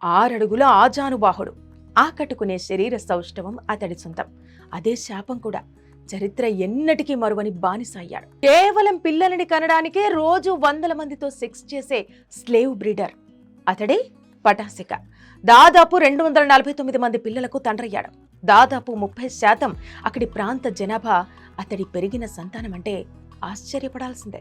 6 అడుగుల ఆజానుబాహుడు. ఆకట్టుకునే శరీర సౌష్ఠవం అతడి సొంతం. అదే శాపం కూడా. చరిత్ర ఎన్నటికీ మరువని బానిస అయ్యాడు. కేవలం పిల్లలని కనడానికే రోజు 100 మందితో సెక్స్ చేసే స్లేవ్ బ్రీడర్ అతడే పటాసిక. దాదాపు 249 మంది పిల్లలకు తండ్రయ్యాడు. దాదాపు 30% అక్కడి ప్రాంత జనాభా అతడి పెరిగిన సంతానం అంటే ఆశ్చర్యపడాల్సిందే.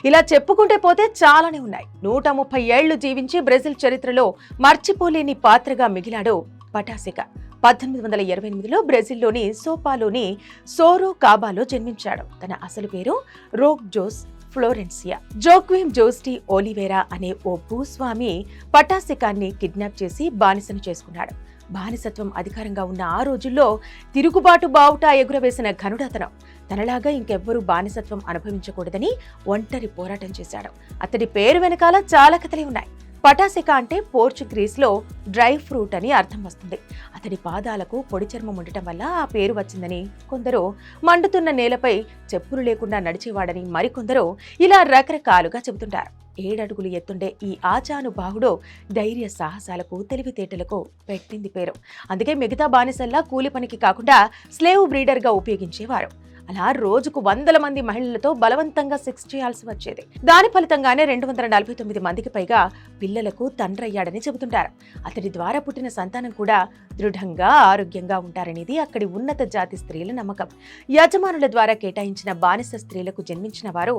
ఇలా చెప్పుకుంటే పోతే చాలానే ఉన్నాయి. 130 ఏళ్లు జీవించి బ్రెజిల్ చరిత్రలో మర్చిపోలేని పాత్రగా మిగిలాడు పటాసిక. 1828లో బ్రెజిల్లోని సోపాలోని సోరో కాబాలో జన్మించాడు. తన అసలు పేరు రోక్ జోస్ ఫ్లోరెన్సియా. జోక్విమ్ జోస్టి ఓలివేరా అనే ఓ భూస్వామి పటాసికాన్ని కిడ్నాప్ చేసి బానిసను చేసుకున్నాడు. బానిసత్వం అధికారంగా ఉన్న ఆ రోజుల్లో తిరుగుబాటు బావుటా ఎగురవేసిన ఘనుడతను. తనలాగా ఇంకెవ్వరూ బానిసత్వం అనుభవించకూడదని ఒంటరి పోరాటం చేశాడు. అతడి పేరు వెనకాల చాలా కథలే ఉన్నాయి. పటాసిక అంటే పోర్చుగీస్లో డ్రై ఫ్రూట్ అని అర్థం వస్తుంది. అతడి పాదాలకు పొడి చర్మం ఉండటం వల్ల ఆ పేరు వచ్చిందని కొందరు, మండుతున్న నేలపై చెప్పులు లేకుండా నడిచేవాడని మరికొందరు ఇలా రకరకాలుగా చెబుతుంటారు. 7 అడుగులు ఎత్తుండే ఈ ఆజానుబాహుడు ధైర్య సాహసాలకు, తెలివితేటలకు పెట్టింది పేరు. అందుకే మిగతా బానిసల్లా కూలి పనికి కాకుండా స్లేవ్ బ్రీడర్గా ఉపయోగించేవారు. అలా రోజుకు 100 మంది మహిళలతో బలవంతంగా సెక్స్ చేయాల్సి వచ్చేది. దాని ఫలితంగానే 249 మందికి పైగా పిల్లలకు తండ్రయ్యాడని చెబుతుంటారు. అతడి ద్వారా పుట్టిన సంతానం కూడా దృఢంగా, ఆరోగ్యంగా ఉంటారనేది అక్కడి ఉన్నత జాతి స్త్రీల నమ్మకం. యజమానుల ద్వారా కేటాయించిన బానిస స్త్రీలకు జన్మించిన వారు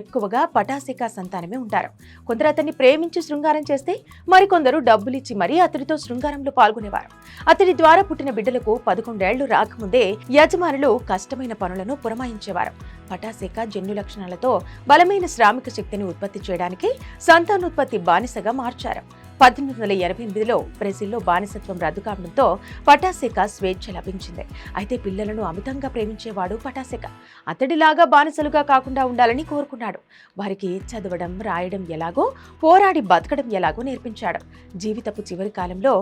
ఎక్కువగా పటాసిక సంతానమే ఉంటారు. కొందరు అతన్ని ప్రేమించి శృంగారం చేస్తే మరికొందరు డబ్బులిచ్చి మరీ అతడితో శృంగారంలో పాల్గొనేవారు. అతడి ద్వారా పుట్టిన బిడ్డలకు 11 ఏళ్లు రాకముందే యజమానులు కష్టమైన పనులను పురమాయించేవారు. పటాసిక జన్యు లక్షణాలతో బలమైన శ్రామిక శక్తిని ఉత్పత్తి చేయడానికి సంతానోత్పత్తి బానిసగా మార్చారు. 1888లో బ్రెజిల్లో బానిసత్వం రద్దు కావడంతో పటాసిక స్వేచ్ఛ లభించింది. అయితే పిల్లలను అమితంగా ప్రేమించేవాడు పటాసిక. అతడిలాగా బానిసలుగా కాకుండా ఉండాలని కోరుకున్నాడు. వారికి చదవడం, రాయడం ఎలాగో, పోరాడి బతకడం ఎలాగో నేర్పించాడు. జీవితపు చివరి కాలంలో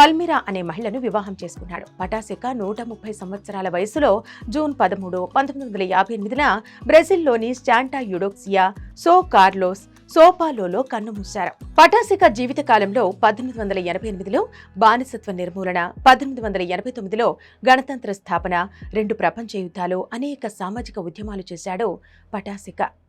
పల్మిరా అనే మహిళను వివాహం చేసుకున్నాడు. పటాసిక 130 సంవత్సరాల వయసులో జూన్ 13, 1958న బ్రెజిల్లోని శాంటా యుడోక్సియా సో కార్లోస్ సోపాలోలో కన్నుమూశారు. పటాసిక జీవితకాలంలో 1888లో బానిసత్వ నిర్మూలన, 1889లో గణతంత్ర స్థాపన, 2 ప్రపంచ యుద్ధాలు, అనేక సామాజిక ఉద్యమాలు చేశాడు పటాసిక.